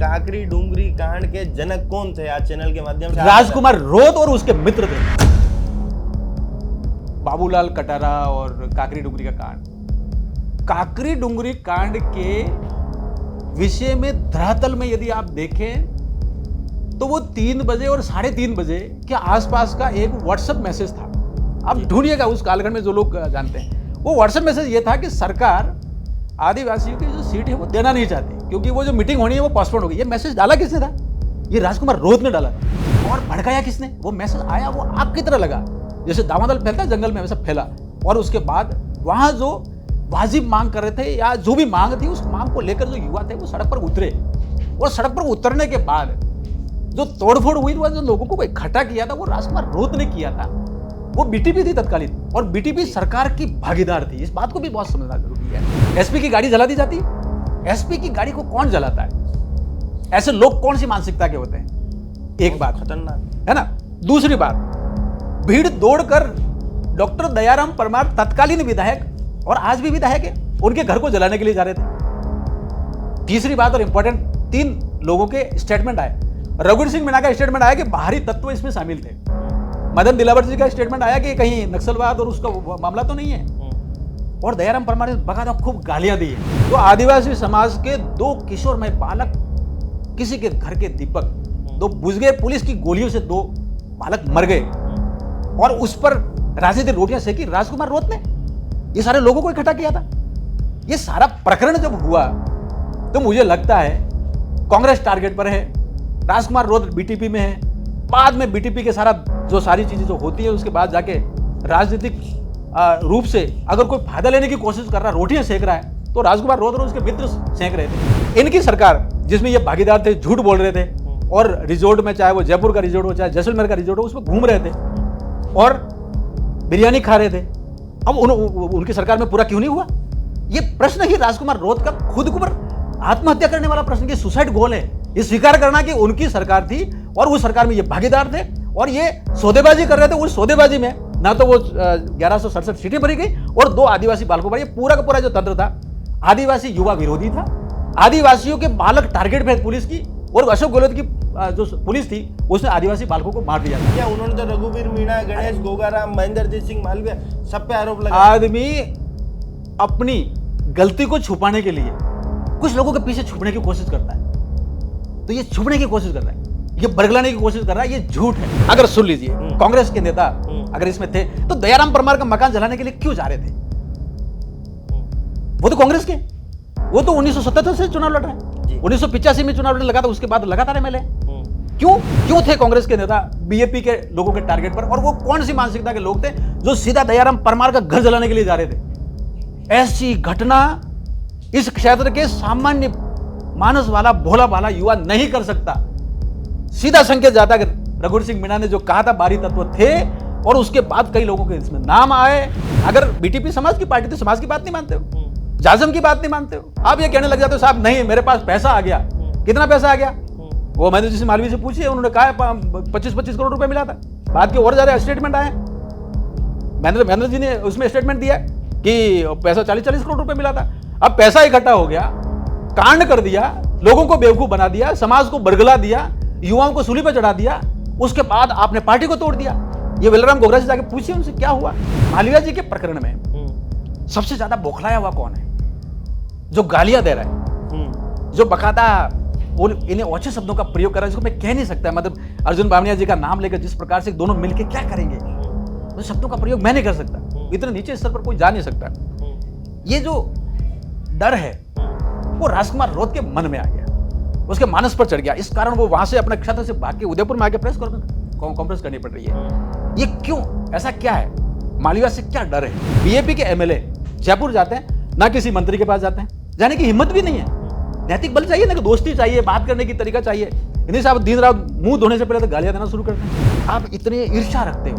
काकरी डूंगरी कांड के जनक कौन थे? आज चैनल के माध्यम से राजकुमार रोत और उसके मित्र थे, बाबूलाल कटारा और काकरी डूंगरी का कांड। काकरी डूंगरी कांड के विषय में धरातल में यदि आप देखें तो वो 3 बजे और 3:30 बजे के आसपास का एक व्हाट्सएप मैसेज था। आप ढूंढिएगा उस कालखंड में, जो लोग जानते हैं। वो व्हाट्सएप मैसेज ये था कि सरकार आदिवासियों की जो सीट है वो देना नहीं चाहती, क्योंकि वो जो मीटिंग होनी है वो पोस्टपोन हो गई। ये मैसेज डाला किसने था? ये राजकुमार रोत ने डाला था। और भड़काया किसने? वो मैसेज आया, वो आग की तरह लगा, जैसे दावानल फैलता है जंगल में, वैसा फैला। और उसके बाद वहां जो वाजिब मांग कर रहे थे या जो भी मांग थी, उस मांग को लेकर जो युवा थे वो सड़क पर उतरे। और सड़क पर उतरने के बाद जो तोड़फोड़ हुई, जो लोगों को इकट्ठा किया था, वो राजकुमार रोत ने किया था। वो बीटीपी थी तत्कालीन, और बीटीपी सरकार की भागीदार थी। इस बात को भी बहुत समझना जरूरी है। एसपी की गाड़ी जला दी जाती, एसपी की गाड़ी को कौन जलाता है? ऐसे लोग कौन सी मानसिकता के होते हैं? एक बात खतरनाक है ना। दूसरी बात, भीड़ दौड़कर डॉक्टर दयाराम परमार तत्कालीन विधायक और आज भी विधायक है, उनके घर को जलाने के लिए जा रहे थे। तीसरी बात और इंपॉर्टेंट, 3 लोगों के स्टेटमेंट आए। रघुवीर सिंह मीणा का स्टेटमेंट आया कि बाहरी तत्व इसमें शामिल थे। मदन दिलावर जी का स्टेटमेंट आया कि कहीं नक्सलवाद और उसका मामला तो नहीं है। और दयाराम परमार ने बकायदा खूब गालियां दी है। तो आदिवासी समाज के 2 किशोरमय बालक, किसी के घर के दीपक, 2 बुझ गए, पुलिस की गोलियों से 2 बालक मर गए, और उस पर राजनीतिक रोटियां सेकी राजकुमार रोत ने। ये सारे लोगों को इकट्ठा किया था। ये सारा प्रकरण जब हुआ तो मुझे लगता है कांग्रेस टारगेट पर है, राजकुमार रोत बीटीपी में है। बाद में बीटीपी के सारी चीजें जो होती है, उसके बाद जाके राजनीतिक रूप से अगर कोई फायदा लेने की कोशिश कर रहा है, रोटियां सेक रहा है, तो राजकुमार रोत और उसके मित्र सेक रहे थे। इनकी सरकार जिसमें ये भागीदार थे, झूठ बोल रहे थे, और रिजोर्ट में, चाहे वो जयपुर का रिजोर्ट हो चाहे जैसलमेर का रिजोर्ट हो, उसमें घूम रहे थे और बिरयानी खा रहे थे। अब उनकी सरकार में पूरा क्यों नहीं हुआ? ये प्रश्न ही राजकुमार रोत का खुद को आत्महत्या करने वाला प्रश्न, की सुसाइड गोल है। ये स्वीकार करना कि उनकी सरकार थी और उस सरकार में ये भागीदार थे और ये सौदेबाजी कर रहे थे। उस सौदेबाजी में ना तो वो 1167 सीटें भरी गई और 2 आदिवासी बालकों पर, ये पूरा का पूरा जो तंत्र था आदिवासी युवा विरोधी था। आदिवासियों के बालक टारगेट पे पुलिस की, और अशोक गहलोत की जो पुलिस थी उसने आदिवासी बालकों को मार दिया था। क्या उन्होंने तो रघुवीर मीणा, गणेश गोगाराम, महेंद्रजीत सिंह मालवीय सब पे आरोप लगा। आदमी अपनी गलती को छुपाने के लिए कुछ लोगों के पीछे छुपने की कोशिश करता है, तो ये छुपने की कोशिश कर रहा है, ये बरगलाने की कोशिश कर रहा है, ये झूठ है। अगर सुन लीजिए, कांग्रेस के नेता अगर इसमें थे तो दयाराम परमार का मकान जलाने के लिए क्यों जा रहे थे? वो तो कांग्रेस के, वो तो 1977 से चुनाव लड़ रहे हैं, 1985 में चुनाव लड़ने लगा था, उसके बाद लगातार एमएलए। क्यों थे कांग्रेस के नेता बीएपी के लोगों के टारगेट पर? और वो कौन सी मानसिकता के लोग थे जो सीधा दयाराम परमार का घर जलाने के लिए जा रहे थे? ऐसी घटना इस क्षेत्र के सामान्य मानस वाला, भोला भाला युवा नहीं कर सकता। सीधा संकेत जाता है कि रघुवीर सिंह मीणा ने जो कहा था बाहरी तत्व थे, और उसके बाद कई लोगों के इसमें नाम आए। अगर बीटीपी समाज की पार्टी तो समाज की बात नहीं मानते हो, जाजम की बात नहीं मानते हो, आप ये कहने लग जाते हो साहब नहीं मेरे पास पैसा आ गया। कितना पैसा आ गया? वो महेंद्रजीत सिंह मालवीय से पूछिए, उन्होंने कहा 25-25 करोड़ रुपए मिला था। बाद के और ज्यादा स्टेटमेंट आए, महेंद्र जी ने उसमें स्टेटमेंट दिया कि पैसा 40-40 करोड़ रुपए मिला था। अब पैसा इकट्ठा हो गया, कांड कर दिया, लोगों को बेवकूफ बना दिया, समाज को बरगला दिया, युवाओं को सूली पर चढ़ा दिया, उसके बाद आपने पार्टी को तोड़ दिया। ये वेलराम गोगरा से जाके पूछिए उनसे क्या हुआ। मालवीय जी के प्रकरण में सबसे ज्यादा बौखलाया हुआ कौन है? जो गालियां दे रहा है, जो बकायदा इन्हें ओछे शब्दों का प्रयोग कर रहा है, जिसको मैं कह नहीं सकता। मतलब अर्जुन बामनिया जी का नाम लेकर जिस प्रकार से दोनों मिलकर क्या करेंगे, तो शब्दों का प्रयोग मैं नहीं कर सकता, इतने नीचे स्तर पर कोई जा नहीं सकता। ये जो डर है वो राजकुमार रोत के मन में आ गया, उसके मानस पर चढ़ गया। इस कारण वो वहां से अपने क्षेत्र से भाग के उदयपुर में आके प्रेस कॉन्फ्रेंस करनी पड़ रही है। ये क्यों? ऐसा क्या है? मालवीय से क्या डर है? बीएपी के एमएलए जयपुर जाते हैं, ना किसी मंत्री के पास जाते हैं, जाने की हिम्मत भी नहीं है। नैतिक बल चाहिए ना, कि दोस्ती चाहिए, बात करने की तरीका चाहिए। इन्हीं साहब दिन रात मुंह धोने से पहले तो गालियां देना शुरू करते हैं। आप इतने ईर्ष्या रखते हो,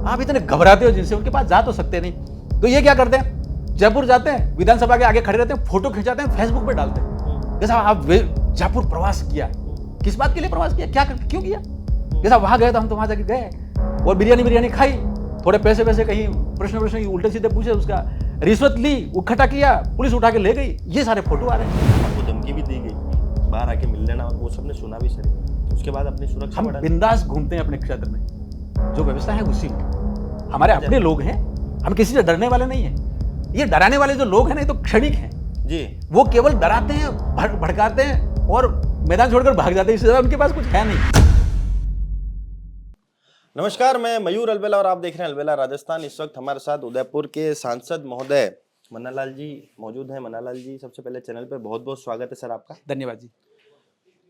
आप इतने घबराते हो जिनसे, उनके पास जा तो सकते नहीं। तो ये क्या करते हैं, जयपुर जाते हैं, विधानसभा के आगे खड़े रहते हैं, फोटो खिंचाते हैं, फेसबुक पे डालते हैं। जैसा आप जयपुर प्रवास किया, किस बात के लिए प्रवास किया, क्या क्यों किया? जैसा वहां गए तो हम तो वहां जाके गए और बिरयानी खाई, थोड़े पैसे कहीं प्रश्न उल्टे सीधे पूछे, उसका रिश्वत ली, इकट्ठा किया, पुलिस उठा के ले गई। ये सारे फोटो आ रहे हैं। आपको धमकी भी दी गई? बाहर आके मिल लेना, और वो सबने सुना भी सर, उसके बाद अपनी सुरक्षा हम बढ़ा। बिंदास घूमते हैं अपने क्षेत्र में, जो व्यवस्था है उसी में, हमारे अपने लोग हैं, हम किसी से डरने वाले नहीं हैं। ये डराने वाले जो लोग हैं ना, ये तो क्षणिक हैं जी। वो केवल डराते हैं, भड़काते हैं और मैदान छोड़कर भाग जाते हैं, इससे ज्यादा उनके पास कुछ है नहीं। नमस्कार, मैं मयूर अलवेला और आप देख रहे हैं अलवेला राजस्थान। इस वक्त हमारे साथ उदयपुर के सांसद महोदय मन्नालाल जी मौजूद हैं। मन्नालाल जी, सबसे पहले चैनल पे बहुत बहुत स्वागत है सर आपका। धन्यवाद जी।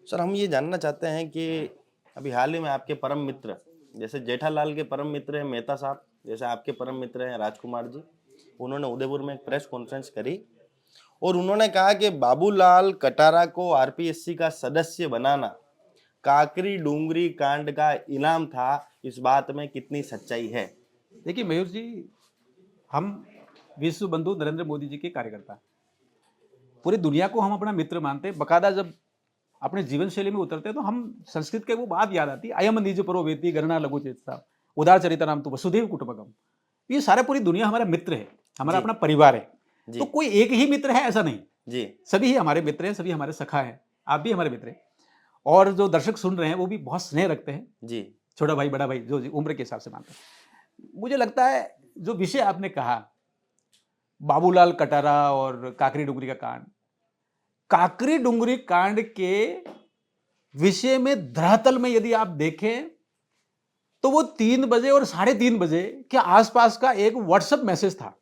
सर, हम ये जानना चाहते हैं कि अभी हाल ही में आपके परम मित्र, जैसे जेठालाल के परम मित्र हैं मेहता साहब, जैसे आपके परम मित्र हैं राजकुमार जी, उन्होंने उदयपुर में एक प्रेस कॉन्फ्रेंस करी और उन्होंने कहा कि बाबूलाल कटारा को आरपीएससी का सदस्य बनाना काकरी डूंगरी कांड का इनाम था। इस बात में कितनी सच्चाई है? देखिए मयूर जी, हम विश्व बंधु नरेंद्र मोदी जी के कार्यकर्ता, पूरी दुनिया को हम अपना मित्र मानते हैं। बकायदा जब अपने जीवन शैली में उतरते हैं तो हम संस्कृत के वो बात याद आती है, अयम निज परो वेति गणना लघु चेतसा उदार चरितनाम तो वसुधैव कुटुंबकम। ये सारे पूरी दुनिया हमारा मित्र है, हमारा अपना परिवार है। तो कोई एक ही मित्र है ऐसा नहीं जी, सभी ही हमारे मित्र हैं, सभी हमारे सखा हैं। आप भी हमारे मित्र हैं और जो दर्शक सुन रहे हैं वो भी बहुत स्नेह रखते हैं जी, छोटा भाई बड़ा भाई जो उम्र के हिसाब से मानते हैं। मुझे लगता है जो विषय आपने कहा, बाबूलाल कटारा और काकरी डुंगरी का कांड, काकरी डुंगरी कांड के विषय में धरातल में यदि आप देखें तो वो 3 बजे और 3:30 बजे के आसपास का एक व्हाट्सएप मैसेज था।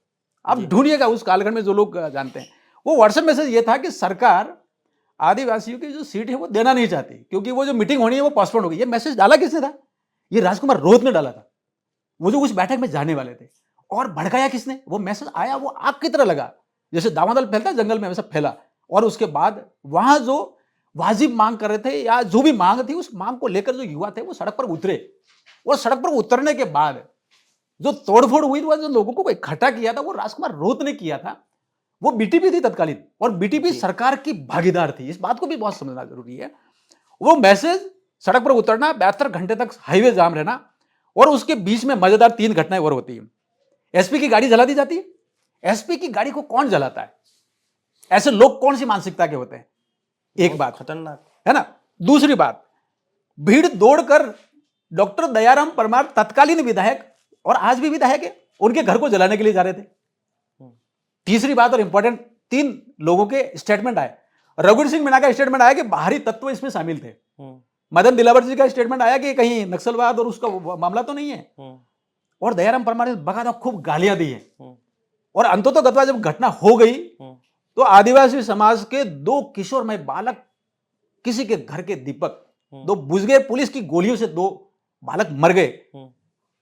आप ढूंढिएगा उस कालखंड में, जो लोग जानते हैं, वो व्हाट्सएप मैसेज ये था कि सरकार आदिवासियों की जो सीट है वो देना नहीं चाहती क्योंकि वो जो मीटिंग होनी है वो पोस्टपोन हो गई। ये मैसेज डाला किसने था? ये राजकुमार रोत ने डाला था, वो जो उस बैठक में जाने वाले थे। और भड़काया किसने? वो मैसेज आया, वो आग की तरह लगा, जैसे दावानल फैलता है जंगल में, वैसा फैला। और उसके बाद वहां जो वाजिब मांग कर रहे थे या जो भी मांग थी, उस मांग को लेकर जो युवा थे वो सड़क पर उतरे। और सड़क पर उतरने के बाद जो तोड़फोड़ हुई, जो लोगों को इकट्ठा किया था वो राजकुमार रोत ने किया था। वो बीटीपी थी तत्कालीन, और बीटीपी सरकार की भागीदार थी। इस बात को भी बहुत समझना जरूरी है। वो मैसेज, सड़क पर उतरना, 72 घंटे तक हाईवे जाम रहना, और उसके बीच में मजेदार 3 घटनाएं और होती है। एसपी की गाड़ी जला दी जाती है। एसपी की गाड़ी को कौन जलाता है? ऐसे लोग कौन सी मानसिकता के होते हैं? एक बात खतरनाक है ना। दूसरी बात, भीड़ दौड़कर डॉक्टर दयाराम परमार, तत्कालीन विधायक और आज भी विधायक है, उनके घर को जलाने के लिए जा रहे थे। तीसरी बात और इंपॉर्टेंट, 3 लोगों के स्टेटमेंट आए। रघुवीर सिंह मीणा का स्टेटमेंट आया कि बाहरी तत्व इसमें शामिल थे। मदन दिलावर जी का स्टेटमेंट आया कि कहीं नक्सलवाद और उसका मामला तो नहीं है। और दयाराम परमार ने बकायदा खूब गालियां दी हैं। और अंततः जब घटना हो गई तो आदिवासी समाज के 2 किशोरमय बालक, किसी के घर के दीपक 2 बुझ गए, पुलिस की गोलियों से 2 बालक मर गए।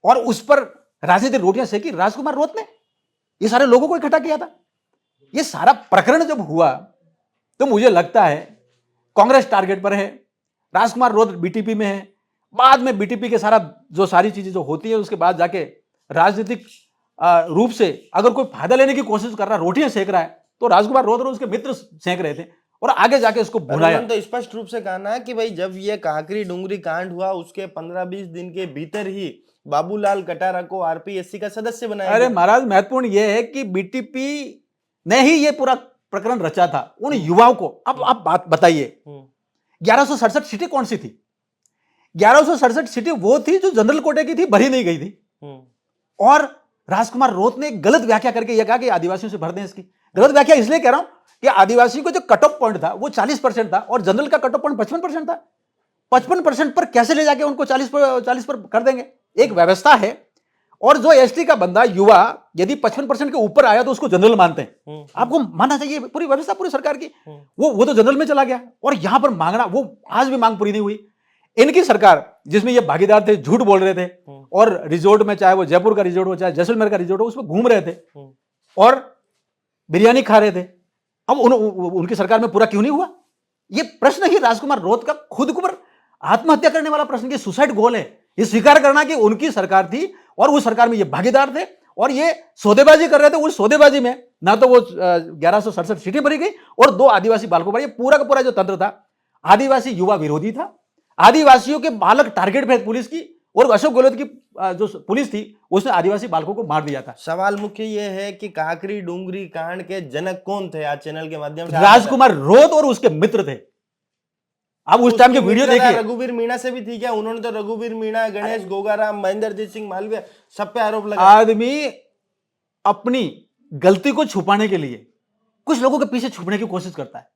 और उस पर राजनीतिक रोटियां सेकी राजकुमार रोत ने। ये सारे लोगों को इकट्ठा किया था। ये सारा प्रकरण जब हुआ तो मुझे लगता है कांग्रेस टारगेट पर है, राजकुमार रोत बीटीपी में है। बाद में बीटीपी के सारी चीजें जो होती है, उसके बाद जाके राजनीतिक रूप से अगर कोई फायदा लेने की कोशिश कर रहा है, रोटियां सेक रहा है, तो राजकुमार रोत और उसके मित्र सेक रहे थे और आगे जाके उसको भुनाया। तो स्पष्ट रूप से कहा ना कि भाई जब ये काकरी डुंगरी कांड हुआ उसके 15-20 दिन के भीतर ही बाबूलाल कटारा को आरपीएससी का सदस्य बनाया। अरे महाराज, महत्वपूर्ण यह है कि बीटीपी ने ही ये पूरा प्रकरण रचा था उन युवाओं को। अब आप बात बताइए, 1167 सीटें कौन सी थी? 1167 सीटें वो थी जो जनरल कोटे की थी, भरी नहीं गई थी। और राजकुमार रोत ने गलत व्याख्या करके यह कहा कि आदिवासियों से भर दें। इसकी गलत व्याख्या इसलिए कह रहा हूं कि आदिवासी को जो कट ऑफ पॉइंट था वो 40% था और जनरल का कट ऑफ पॉइंट 55% था। 55% पर कैसे ले जाके उनको 40 पर कर देंगे? एक व्यवस्था है। और जो एसटी का बंदा युवा यदि 55% के ऊपर आया तो उसको जनरल मानते हैं। आपको मानना चाहिए, पूरी व्यवस्था पूरी सरकार की। वो तो जनरल में चला गया और यहां पर मांगना, वो आज भी मांग पूरी नहीं हुई। इनकी सरकार जिसमें ये भागीदार थे, झूठ बोल रहे थे और रिजोर्ट में, चाहे वो जयपुर का रिजोर्ट हो चाहे जैसलमेर का रिजोर्ट हो, उसमें घूम रहे थे और बिरयानी खा रहे थे। अब उनकी सरकार में पूरा क्यों नहीं हुआ? ये प्रश्न ही राजकुमार रोत का खुद को आत्महत्या करने वाला प्रश्न, की सुसाइड गोल है। ये स्वीकार करना कि उनकी सरकार थी और उस सरकार में ये भागीदार थे और ये सौदेबाजी कर रहे थे। उस सौदेबाजी में ना तो वो 1167 सीटें भरी गई और 2 आदिवासी बालकों पर, ये पूरा का पूरा जो तंत्र था आदिवासी युवा विरोधी था। आदिवासियों के बालक टारगेट पे पुलिस की, और अशोक गहलोत की जो पुलिस थी उसने आदिवासी बालकों को मार दिया था। सवाल मुख्य ये है कि काकरी डूंगरी कांड के जनक कौन थे? आज चैनल के माध्यम से राजकुमार रोत और उसके मित्र थे। आप उस टाइम की वीडियो मित्रता देखिए। रघुवीर मीणा से भी थी क्या? उन्होंने तो रघुवीर मीणा, गणेश गोगाराम, महेंद्रजीत सिंह मालवीय सब पे आरोप लगा। आदमी अपनी गलती को छुपाने के लिए कुछ लोगों के पीछे छुपने की कोशिश करता है,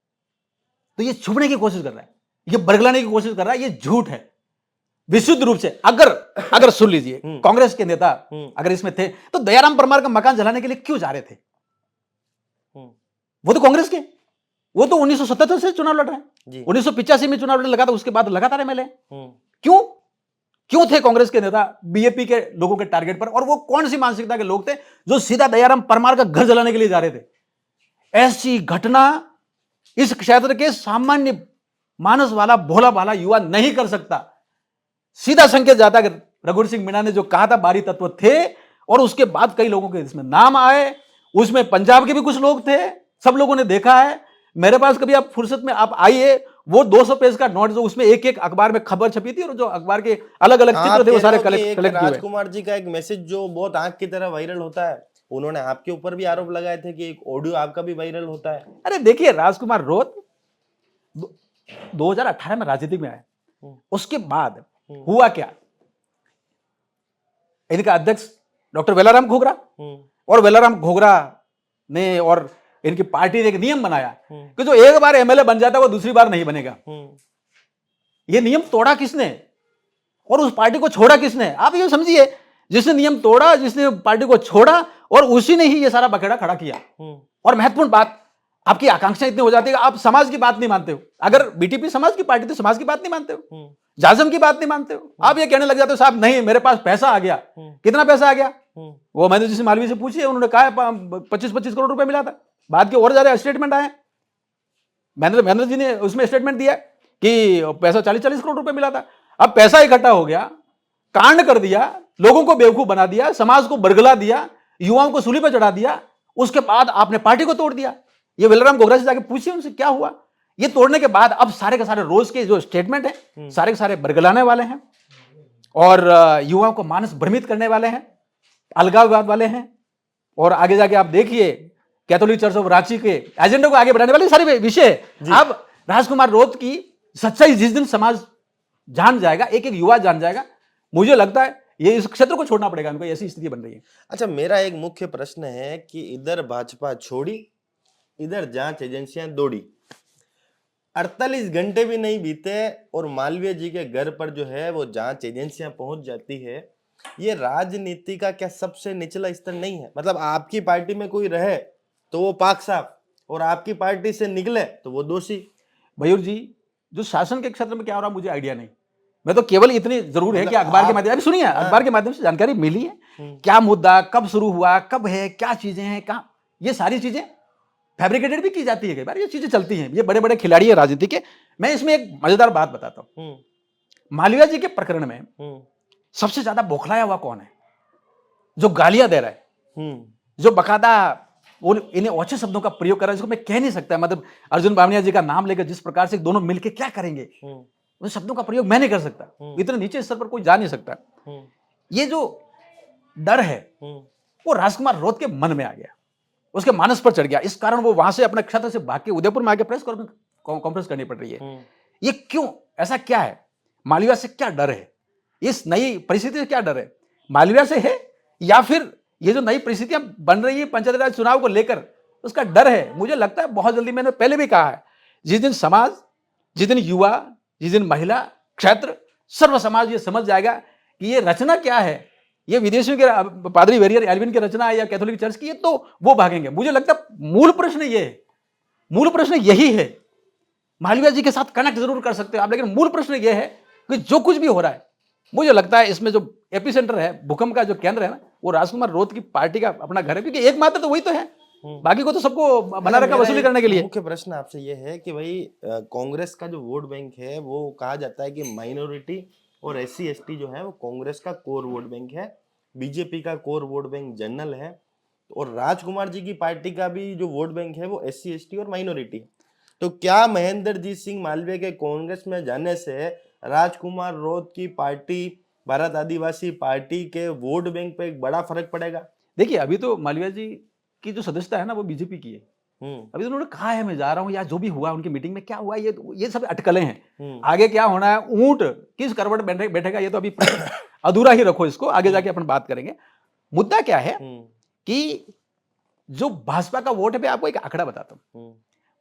तो ये छुपने की कोशिश कर रहा है, ये बरगलाने की कोशिश कर रहा है, ये झूठ है विशुद्ध रूप से। अगर सुन लीजिए, कांग्रेस के नेता अगर इसमें थे तो दयाराम परमार का मकान जलाने के लिए क्यों जा रहे थे? वो तो कांग्रेस के, वो तो 1977 से चुनाव लड़ रहे हैं, 1985 में चुनाव लगा था, उसके बाद लगातार एमएलए। क्यों थे कांग्रेस के नेता बीजेपी के लोगों के टारगेट पर? और वो कौन सी मानसिकता के लोग थे जो सीधा दयाराम परमार का घर जलाने के लिए जा रहे थे? ऐसी घटना इस क्षेत्र के सामान्य मानस वाला भोला भाला युवा नहीं कर सकता। सीधा संकेत जाता है कि रघुवीर सिंह मीणा ने जो कहा था बारी तत्व थे, और उसके बाद कई लोगों के इसमें नाम आए, उसमें पंजाब के भी कुछ लोग थे, सब लोगों ने देखा है। मेरे पास कभी आप फुर्सत में आप आइए, वो 200 पेज का नोट जो उसमें एक एक अखबार में खबर छपी थी, और जो अखबार के अलग अलग चित्र थे वो सारे कलेक्ट किए। राजकुमार जी का एक मैसेज जो बहुत आंख की तरह वायरल होता है, उन्होंने आपके ऊपर भी आरोप लगाए थे कि एक ऑडियो आपका भी वायरल होता है। अरे देखिए, राजकुमार रोत 2018 में राजनीति में आए, उसके बाद हुआ क्या? इनका अध्यक्ष डॉक्टर वेलाराम घोगरा, और वेलाराम घोगरा ने और इनकी पार्टी ने एक नियम बनाया कि जो एक बार एमएलए बन जाता है वो दूसरी बार नहीं बनेगा। ये नियम तोड़ा किसने और उस पार्टी को छोड़ा किसने? आप ये समझिए, जिसने नियम तोड़ा, जिसने पार्टी को छोड़ा, और उसी ने ही ये सारा बखेड़ा खड़ा किया। और महत्वपूर्ण बात, आपकी आकांक्षा इतनी हो जाती है कि आप समाज की बात नहीं मानते हो। अगर बीटीपी समाज की पार्टी तो समाज की बात नहीं मानते हो, जाजम की बात नहीं मानते हो, आप ये कहने लग जाते हो साहब नहीं मेरे पास पैसा आ गया। कितना पैसा आ गया? वो महेंद्र जी मालवीय से पूछिए, उन्होंने कहा 25-25 करोड़ रुपए मिला था। बाद के और ज्यादा स्टेटमेंट आए, महेंद्र जी ने उसमें स्टेटमेंट दिया कि पैसा 40-40 करोड़ रुपए मिला था। अब पैसा इकट्ठा हो गया, कांड कर दिया, लोगों को बेवकूफ बना दिया, समाज को बरगला दिया, युवाओं को सूली पर चढ़ा दिया, उसके बाद आपने पार्टी को तोड़ दिया। ये वेलाराम घोगरा से जाके पूछिए उनसे क्या हुआ। ये तोड़ने के बाद अब सारे के सारे रोज के जो स्टेटमेंट है सारे के सारे बरगलाने वाले हैं, और युवाओं को मानस भ्रमित करने वाले हैं, अलगाववाद वाले हैं, और आगे जाके आप देखिए कैथोलिक चर्च ऑफ रांची के एजेंडे को आगे बढ़ाने वाले सारे विषय। अब राजकुमार रोत की सच्चाई जिस दिन समाज जान जाएगा, एक एक युवा जान जाएगा, मुझे लगता है ये इस क्षेत्र को छोड़ना पड़ेगा उनको, ऐसी स्थिति बन रही है। अच्छा, मेरा एक मुख्य प्रश्न है कि इधर भाजपा छोड़ी, इधर जांच एजेंसियां दौड़ी, 48 घंटे भी नहीं बीते और मालवीय जी के घर पर जो है वो जांच एजेंसियां पहुंच जाती है। ये राजनीति का क्या सबसे निचला स्तर नहीं है? मतलब आपकी पार्टी में कोई रहे तो वो पाक साफ, और आपकी पार्टी से निकले तो वो दोषी। मयूर जी, जो शासन के क्षेत्र में क्या हो रहा मुझे आइडिया नहीं, मैं तो केवल इतनी जरूर है कि अखबार के माध्यम, अभी सुनिए, अखबार के माध्यम से जानकारी मिली है, क्या मुद्दा कब शुरू हुआ, कब है, क्या चीजें हैं, कहाँ, ये सारी चीजें फैब्रिकेटेड भी की जाती है कई बार, ये चीजें चलती हैं, ये बड़े बड़े खिलाड़ी है राजनीति के। मैं इसमें एक मजेदार बात बताता हूं, मालवीय जी के प्रकरण में सबसे ज्यादा बौखलाया हुआ कौन है? जो गालियां दे रहा है, जो बकायदा इन्हें ओछे शब्दों का प्रयोग कर रहा है, जिसको मैं कह नहीं सकता, मतलब अर्जुन बामनिया जी का नाम लेकर जिस प्रकार से दोनों मिलकर क्या करेंगे, उन शब्दों का प्रयोग मैं नहीं कर सकता, इतने नीचे स्तर पर कोई जा नहीं सकता। ये जो डर है वो राजकुमार रोत के मन में आ गया, उसके मानस पर चढ़ गया, इस कारण वो वहां से अपने क्षेत्र से भाग के उदयपुर में आके प्रेस कॉन्फ्रेंस करनी पड़ रही है। ये क्यों? ऐसा क्या है? मालवीय से क्या डर है? इस नई परिस्थिति से क्या डर है? मालवीय से है, या फिर ये जो नई परिस्थितियां बन रही है पंचायती राज चुनाव को लेकर, उसका डर है? मुझे लगता है बहुत जल्दी, मैंने पहले भी कहा है, जिस दिन समाज, जिस दिन युवा, जिस दिन महिला, क्षेत्र, सर्व समाज ये समझ जाएगा कि ये रचना क्या है, ये विदेशियों के पादरी वेरियर एल्विन की रचना है या कैथोलिक चर्च की है, तो वो भागेंगे। मुझे लगता है मूल प्रश्न ये है, मूल प्रश्न यही है। मालवीय जी के साथ कनेक्ट जरूर कर सकते हो आप, लेकिन मूल प्रश्न ये है कि जो कुछ भी हो रहा है, मुझे लगता है इसमें जो एपिसेंटर है, भूकंप का जो केंद्र है ना, वो राजकुमार रोत की पार्टी का अपना घर है, क्योंकि एकमात्र तो वही तो है, बाकी को तो सबको बना रखा वसूली करने के लिए। मुख्य प्रश्न आपसे ये है कि भाई कांग्रेस का जो वोट बैंक है वो कहा जाता है कि माइनॉरिटी और SC ST जो है वो कांग्रेस का कोर वोट बैंक है, बीजेपी का कोर वोट बैंक जनरल है, और राजकुमार जी की पार्टी का भी जो वोट बैंक है वो SC ST और माइनॉरिटी। तो क्या महेंद्रजीत सिंह मालवीय के कांग्रेस में जाने से राजकुमार रोत की पार्टी, भारत आदिवासी पार्टी के वोट बैंक पे एक बड़ा फर्क पड़ेगा? देखिए, अभी तो मालवीय जी की जो सदस्यता है ना वो बीजेपी की है, अभी तो उन्होंने कहा है मैं जा रहा हूं, या जो भी हुआ उनकी मीटिंग में क्या हुआ, ये सब अटकलें हैं। आगे क्या होना है, ऊंट किस करवट बैठेगा, ये तो अभी अधूरा ही रखो, इसको आगे जाके अपन बात करेंगे। मुद्दा क्या है कि जो भाजपा का वोट है, मैं आपको एक आंकड़ा बताता हूं।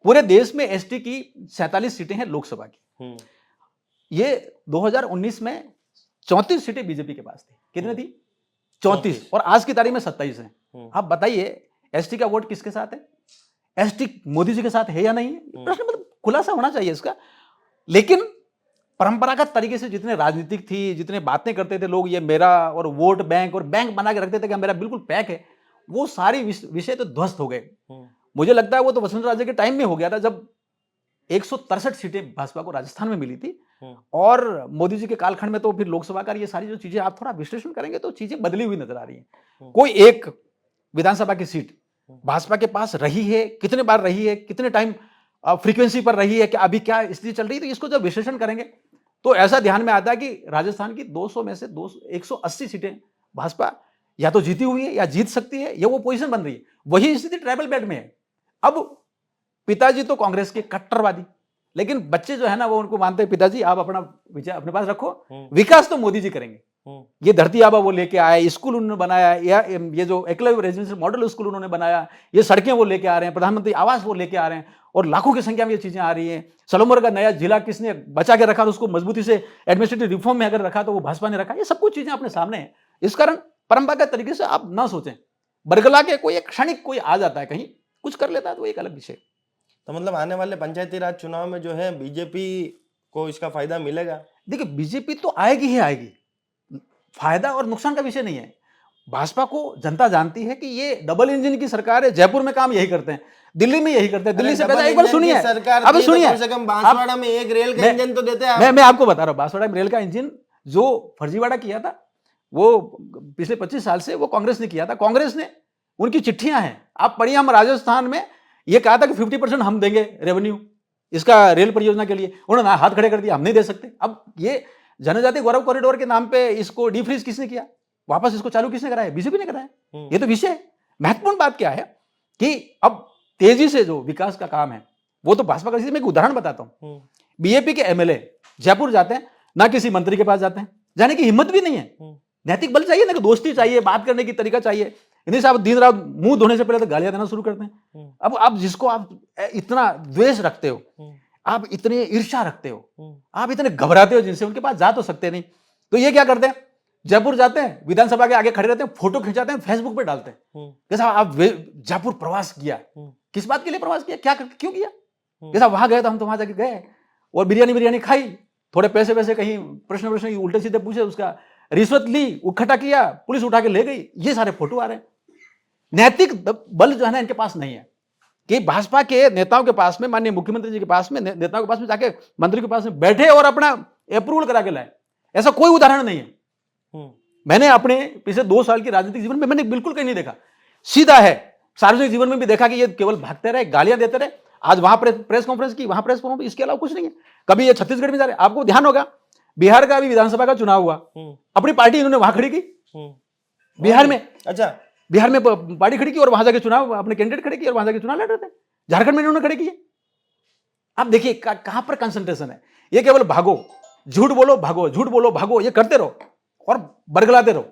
पूरे देश में एसटी की 47 सीटें हैं लोकसभा की। ये 2019 में 34 सीटें बीजेपी के पास थी। कितनी थी? 34, और आज की तारीख में 27 है। आप बताइए एसटी का वोट किसके साथ है? एसटी मोदी जी के साथ है या नहीं है? प्रश्न मतलब खुलासा होना चाहिए इसका। लेकिन परंपरागत तरीके से जितने राजनीतिक थी, जितने बातें करते थे लोग, ये मेरा और वोट बैंक, और बैंक बना के रखते थे कि मेरा बिल्कुल पैक है, वो सारी विषय तो ध्वस्त हो गए। मुझे लगता है वो तो वसुंधरा राजे के टाइम में हो गया था, जब 163 सीटें भाजपा को राजस्थान में मिली थी, और मोदी जी के कालखंड में तो फिर लोकसभा का, ये सारी जो चीजें आप थोड़ा विश्लेषण करेंगे तो चीजें बदली हुई नजर आ रही है। कोई एक विधानसभा की सीट भाजपा के पास रही है, कितने बार रही है, कितने टाइम फ्रीक्वेंसी पर रही है, कि अभी क्या स्थिति चल रही है, तो इसको जब विश्लेषण करेंगे तो ऐसा ध्यान में आता है कि राजस्थान की 200 में से 180 सीटें भाजपा या तो जीती हुई है या जीत सकती है, या वो पोजीशन बन रही है। वही स्थिति ट्राइबल बेल्ट में है। अब पिताजी तो कांग्रेस के कट्टरवादी, लेकिन बच्चे जो है ना, वो उनको मानते हैं पिताजी आप अपना विचार अपने पास रखो, विकास तो मोदी जी करेंगे। ये धरती आबा वो लेके आए, स्कूल उन्होंने बनाया, या ये जो एकलव्य रेजिडेंशियल मॉडल स्कूल उन्होंने बनाया, ये सड़कें वो लेके आ रहे हैं, प्रधानमंत्री आवास वो लेके आ रहे हैं, और लाखों की संख्या में ये चीजें आ रही हैं। सलोमर का नया जिला किसने बचा के रखा, उसको मजबूती से एडमिनिस्ट्रेटिव रिफॉर्म में अगर रखा तो वो भाजपा ने रखा। ये सब कुछ चीजें अपने सामने है। इस कारण परंपरागत तरीके से आप ना सोचें, बरगला के कोई एक क्षणिक कोई आ जाता है, कहीं कुछ कर लेता है, तो एक अलग विषय। तो मतलब आने वाले पंचायती राज चुनाव में जो है बीजेपी को इसका फायदा मिलेगा? देखिए बीजेपी तो आएगी ही आएगी, फायदा और नुकसान का विषय नहीं है। भाजपा को जनता जानती है कि ये डबल इंजन की सरकार है। जयपुर में काम यही करते हैं, दिल्ली में यही करते हैं, दिल्ली से पैसा। एक बार सुनिए, अब सुनिए, कम से कम बांसवाड़ा में एक रेल का इंजन तो देते हैं। मैं आपको बता रहा हूं, बांसवाड़ा में रेल का इंजन जो फर्जीवाड़ा किया था, वो पिछले 25 साल से वो कांग्रेस ने किया था। कांग्रेस ने, उनकी चिट्ठियां हैं, आप पढ़िए। हम राजस्थान में ये कहा था कि 50% हम देंगे रेवेन्यू इसका रेल परियोजना के लिए, उन्होंने हाथ खड़े कर दिया, हम नहीं दे सकते। अब ये जनजातीय गौरव कॉरिडोर के नाम पे इसको डीफ्रीज किसने किया, वापस इसको चालू किसने कराया? बीजेपी ने कराया। ये तो विषय है। महत्वपूर्ण बात क्या है कि अब तेजी से जो विकास का काम है वो तो भाजपा का। मैं एक उदाहरण बताता हूं। बीजेपी के एमएलए जयपुर जाते हैं, ना किसी मंत्री के पास जाते हैं, जाने की हिम्मत भी नहीं है। नैतिक बल चाहिए ना, कि दोस्ती चाहिए, बात करने की तरीका चाहिए। इन्हीं साहब दिन रात मुंह धोने से पहले तो गालियां देना शुरू करते हैं। अब आप जिसको आप इतना द्वेष रखते हो, आप इतने ईर्ष्या रखते हो, आप इतने घबराते हो जिनसे, उनके पास जा तो सकते नहीं। तो ये क्या करते हैं, जयपुर जाते हैं, विधानसभा के आगे खड़े रहते हैं, फोटो खिंचाते हैं, फेसबुक पे डालते हैं कि साहब आप जयपुर प्रवास किया। किस बात के लिए प्रवास किया, क्या क्यों किया? जैसा वहां गए तो हम तो वहां जाके गए और बिरयानी खाई, थोड़े पैसे कहीं प्रश्न उल्टे सीधे पूछे, उसका रिश्वत ली, इकट्ठा किया, पुलिस उठा के ले गई। ये सारे फोटो आ रहे हैं। नैतिक बल जो है ना इनके पास नहीं है कि भाजपा के नेताओं के पास में, माननीय मुख्यमंत्री जी के पास में, नेताओं के पास में जाके मंत्री के पास में बैठे और अपना अप्रूवल करा के लाए। ऐसा कोई उदाहरण नहीं है। मैंने अपने पिछले 2 साल की राजनीतिक जीवन में मैंने बिल्कुल कहीं नहीं देखा। सीधा है, सार्वजनिक जीवन में भी देखा कि ये केवल भागते रहे, गालियां देते रहे। आज वहां प्रेस कॉन्फ्रेंस की, वहां प्रेस कॉन्फ्रेंस, इसके अलावा कुछ नहीं है। कभी ये छत्तीसगढ़ में जा रहे, आपको ध्यान होगा बिहार का भी विधानसभा का चुनाव हुआ, अपनी पार्टी इन्होंने वहां खड़ी की बिहार में। अच्छा, बिहार में पार्टी खड़ी की और वहां जाके चुनाव, अपने कैंडिडेट खड़े की और वहां जाके चुनाव लड़ रहे थे। झारखंड में इन्होंने खड़े किए। आप देखिए कहां पर कंसंट्रेशन है। ये केवल भागो, झूठ बोलो भागो, झूठ बोलो भागो, ये करते रहो और बरगलाते रहो।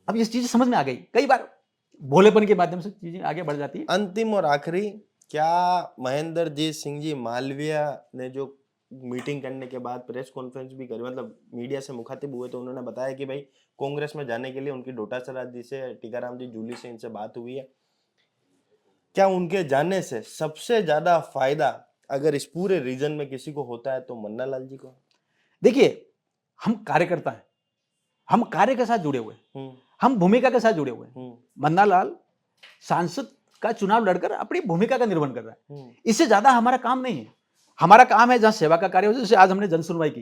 अब ये चीजें समझ में आ गई। कई बार भोलेपन के माध्यम से चीजें आगे बढ़ जाती है। अंतिम और आखिरी, क्या महेंद्रजीत सिंह जी मालविया ने जो मीटिंग करने के बाद प्रेस कॉन्फ्रेंस भी करी, मतलब मीडिया से मुखातिब हुए, तो उन्होंने बताया कि भाई कांग्रेस में जाने के लिए उनकी डोटासरा जी से, टीकाराम जी जूली से, इनसे बात हुई है। क्या उनके जाने से सबसे ज्यादा फायदा अगर इस पूरे रीजन में किसी को होता है तो मन्ना लाल जी को? देखिए, हम कार्यकर्ता हैं, हम कार्य के साथ जुड़े हुए हैं, हम भूमिका के साथ जुड़े हुए हैं। मन्ना लाल सांसद का चुनाव लड़कर अपनी भूमिका का निर्वहन कर रहा है। इससे ज्यादा हमारा काम नहीं है। हमारा काम है जहां सेवा का कार्य हो, जैसे आज हमने जन सुनवाई की,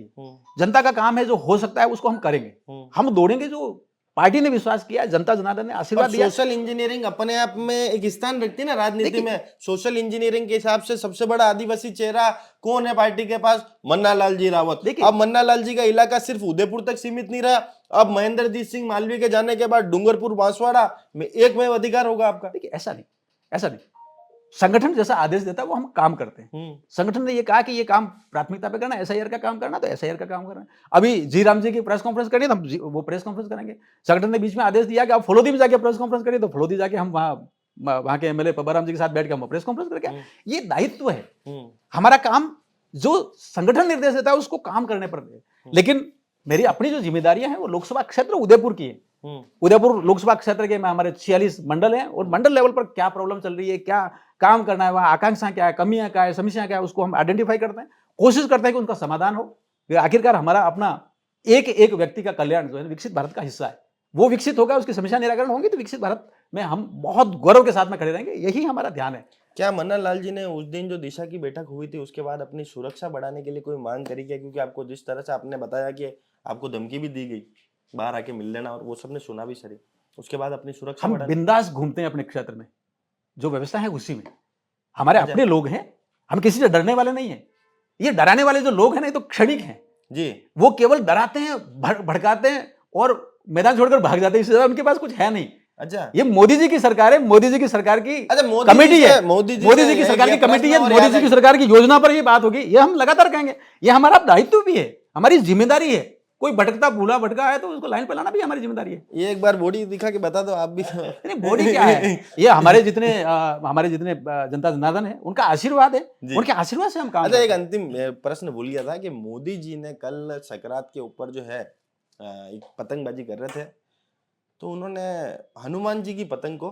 जनता का काम है, जो हो सकता है उसको हम करेंगे। हम दौड़ेंगे, जो पार्टी ने विश्वास किया, जनता जनार्दन ने आशीर्वाद दिया। सोशल इंजीनियरिंग अपने आप में एक स्थान रखती है ना राजनीति में। सोशल इंजीनियरिंग के हिसाब से सबसे बड़ा आदिवासी चेहरा कौन है पार्टी के पास? मन्ना लाल जी रावत। अब मन्ना लाल जी का इलाका सिर्फ उदयपुर तक सीमित नहीं रहा। अब महेंद्रजीत सिंह मालवीय के जाने के बाद डूंगरपुर, बांसवाड़ा में एक में अधिकार होगा आपका। देखिए, ऐसा नहीं, संगठन जैसा आदेश देता है वो हम काम करते हैं। हम्म, संगठन ने ये कहा कि ये काम प्राथमिकता पे करना, एसआईआर का काम करना तो एसआईआर का काम करना। अभी जी राम जी की प्रेस कॉन्फ्रेंस करनी तो हम वो प्रेस कॉन्फ्रेंस करेंगे। संगठन ने बीच में आदेश दिया कि आप फलोदी में जाके प्रेस कॉन्फ्रेंस करिए, तो फलोदी जाके हम वहाँ के एमएलए पब्बाराम जी के साथ बैठ के हम प्रेस कॉन्फ्रेंस करके, ये दायित्व है हमारा। काम जो संगठन निर्देश देता है उसको काम करने पर है। लेकिन मेरी अपनी जो जिम्मेदारियां हैं वो लोकसभा क्षेत्र उदयपुर की है। उदयपुर लोकसभा क्षेत्र के में हमारे 46 मंडल हैं और मंडल लेवल पर क्या प्रॉब्लम चल रही है, क्या काम करना है, वहाँ आकांक्षा क्या है, कमियां क्या है, समस्याएं क्या है, उसको हम आइडेंटिफाई करते हैं, कोशिश करते हैं कि उनका समाधान हो। आखिरकार हमारा अपना एक एक व्यक्ति का कल्याण जो है विकसित भारत का हिस्सा है, वो विकसित होगा, उसकी समस्या निराकरण होंगी तो विकसित भारत में हम बहुत गौरव के साथ में खड़े रहेंगे। यही हमारा ध्यान है। क्या मन्ना लाल जी ने उस दिन जो दिशा की बैठक हुई थी उसके बाद अपनी सुरक्षा बढ़ाने के लिए कोई मांग करी क्या? क्योंकि आपको जिस तरह से आपने बताया कि आपको धमकी भी दी गई बाहर आके मिल लेना, और वो सबने सुना भी सही, उसके बाद अपनी सुरक्षा हम बढ़ाने बिंदास घूमते हैं अपने क्षेत्र में, जो व्यवस्था है उसी में, हमारे अपने लोग हैं, हम किसी से डरने वाले नहीं हैं। ये डराने वाले जो लोग हैं ना ये तो क्षणिक हैं जी, वो केवल डराते हैं, भड़काते हैं और मैदान छोड़कर भाग जाते हैं, इससे ज्यादा उनके पास कुछ है नहीं। अच्छा, ये मोदी जी की सरकार है, मोदी जी की सरकार की अच्छा, मोदी कमेटी जी है, से- मोदी जी मोदी से जी की ये सरकार की प्रश्न कमेटी है, और मोदी याद जी की है। सरकार की योजना पर ये बात होगी, ये हम लगातार कहेंगे। ये हमारा दायित्व भी है, हमारी जिम्मेदारी है। कोई भटकता भूला भटका है तो उसको लाइन पे लाना भी हमारी जिम्मेदारी है। ये एक बार बॉडी दिखा के बता दो आप भी। नहीं बॉडी क्या है, ये हमारे जितने जनता जनार्दन है उनका आशीर्वाद है, उनके आशीर्वाद से हम काम अच्छा, एक करते हैं। अंतिम प्रश्न भूल गया था कि मोदी जी ने कल सकरात के ऊपर जो है एक पतंगबाजी कर रहे थे, तो उन्होंने हनुमान जी की पतंग को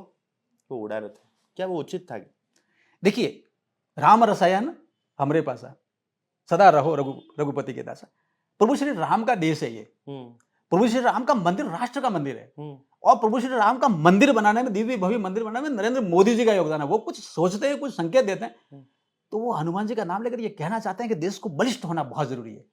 वो उड़ा रहे थे, क्या वो उचित था? देखिए, राम रसायन हमरे पासा, सदा रहो रघुपति के दासा। प्रभु श्री राम का देश है ये, प्रभु श्री राम का मंदिर राष्ट्र का मंदिर है, और प्रभु श्री राम का मंदिर बनाने में, दिव्य भव्य मंदिर बनाने में नरेंद्र मोदी जी का योगदान है। वो कुछ सोचते हैं, कुछ संकेत देते हैं, तो वो हनुमान जी का नाम लेकर ये कहना चाहते हैं कि देश को बलिष्ठ होना बहुत जरूरी है।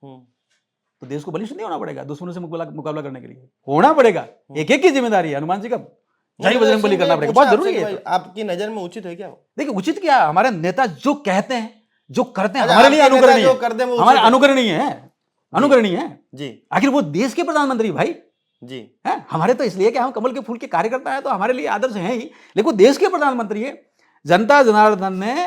तो देश को बलिष्ठ नहीं होना पड़ेगा, दुश्मनों से मुकाबला करने के लिए होना पड़ेगा। एक एक की जिम्मेदारी है, हनुमान जी का जय बजरंग बली करना पड़ेगा, बहुत जरूरी है। आपकी नजर में उचित है क्या वो? देखिए उचित क्या, हमारे नेता जो कहते हैं, जो करते हैं, अच्छा, हमारे लिए आपके नेता अनुकरणीय जो है, करते हैं वो हमारे उचित है। अनुकरणीय है, अनुकरणीय है जी आखिर वो देश के प्रधानमंत्री भाई जी, है। हमारे तो इसलिए कि हम कमल के फूल के कार्यकर्ता है तो हमारे लिए आदर्श है ही, लेकिन वो देश के प्रधानमंत्री है। जनता जनार्दन ने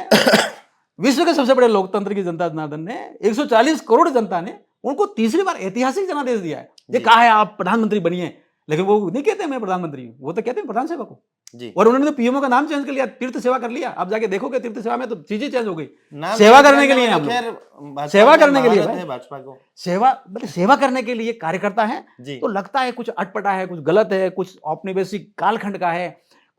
विश्व के सबसे बड़े लोकतंत्र की जनता जनार्दन ने 140 करोड़ जनता ने उनको तीसरी बार ऐतिहासिक जनादेश दिया है। ये कहा है आप प्रधानमंत्री बनिए, लेकिन वो नहीं कहते मैं प्रधानमंत्री हूं, वो तो कहते हैं प्रधान सेवक हूं। जी, और उन्होंने तो पीएमओ का नाम चेंज कर लिया, तीर्थ सेवा कर लिया। आप जाके देखोगे तीर्थ सेवा में तो चीजें चेंज हो गई। नाम सेवा चेंज करने के लिए में हम तो लोग, खैर भाजपा सेवा में करने के लिए महारत भाई। है भाजपा को। सेवा मतलब सेवा करने के लिए कार्यकर्ता है, जी, तो लगता है कुछ अटपटा है, कुछ गलत है, कुछ औपनिवेशिक कालखंड का है,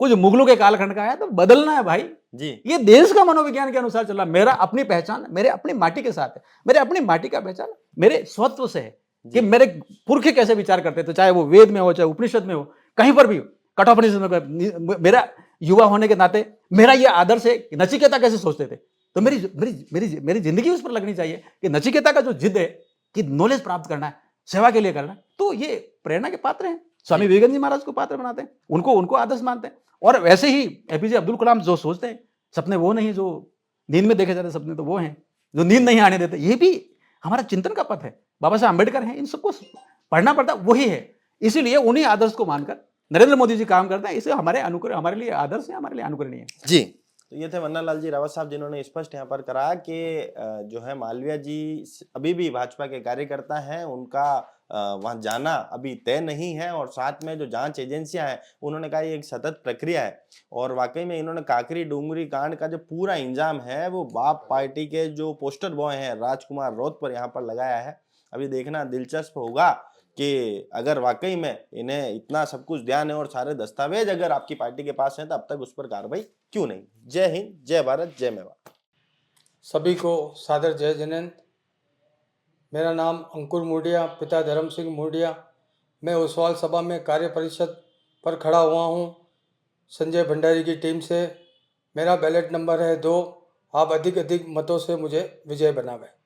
कुछ मुगलों के कालखंड का है, तो बदलना है भाई। जी, ये देश का मनोविज्ञान के अनुसार चल रहा। मेरा अपनी पहचान मेरे अपनी माटी के साथ है, मेरे अपनी माटी का पहचान मेरे स्वत्व से है कि मेरे पुरखे कैसे विचार करते थे, चाहे वो वेद में हो, चाहे उपनिषद में हो, कहीं पर भी हो, कठोपनिषद में। मेरा युवा होने के नाते मेरा ये आदर्श है कि नचिकेता कैसे सोचते थे, तो मेरी मेरी मेरी मेरी जिंदगी उस पर लगनी चाहिए कि नचिकेता का जो जिद है कि नॉलेज प्राप्त करना है, सेवा के लिए करना है, तो ये प्रेरणा के पात्र हैं। स्वामी विवेकानंद जी महाराज को पात्र बनाते हैं, उनको आदर्श मानते हैं। और वैसे ही एपीजे अब्दुल कलाम जो सोचते हैं, सपने वो नहीं जो नींद में देखे जाते, सपने तो वो हैं जो नींद नहीं आने देते। ये भी हमारा चिंतन का पथ है। बाबा साहब अम्बेडकर हैं, इन सबको पढ़ना पड़ता वही है। इसीलिए उन्हीं आदर्श को मानकर नरेंद्र मोदी जी काम करते हैं, इसे हमारे लिए आदर्श है, हमारे लिए अनुकरणीय है। जी, तो ये थे मन्ना लाल जी रावत साहब, जिन्होंने स्पष्ट यहाँ पर करा कि जो है मालवीय जी अभी भी भाजपा के कार्यकर्ता हैं, उनका वहाँ जाना अभी तय नहीं है, और साथ में जो जांच एजेंसियां हैं उन्होंने कहा ये एक सतत प्रक्रिया है। और वाकई में इन्होंने काकरी डूंगरी कांड का जो पूरा इंजाम है वो बाप पार्टी के जो पोस्टर बॉय हैं राजकुमार रौत पर यहाँ पर लगाया है। अभी देखना दिलचस्प होगा कि अगर वाकई में इन्हें इतना सब कुछ ध्यान है और सारे दस्तावेज अगर आपकी पार्टी के पास हैं, तो अब तक उस पर कार्रवाई क्यों नहीं। जय हिंद, जय भारत, जय मेवाड़। सभी को सादर जय जयंत। मेरा नाम अंकुर मूडिया, पिता धर्म सिंह मूडिया। मैं ओसवाल सभा में कार्य परिषद पर खड़ा हुआ हूं संजय भंडारी की टीम से। मेरा बैलेट नंबर है 2। आप अधिक मतों से मुझे विजय बनावें।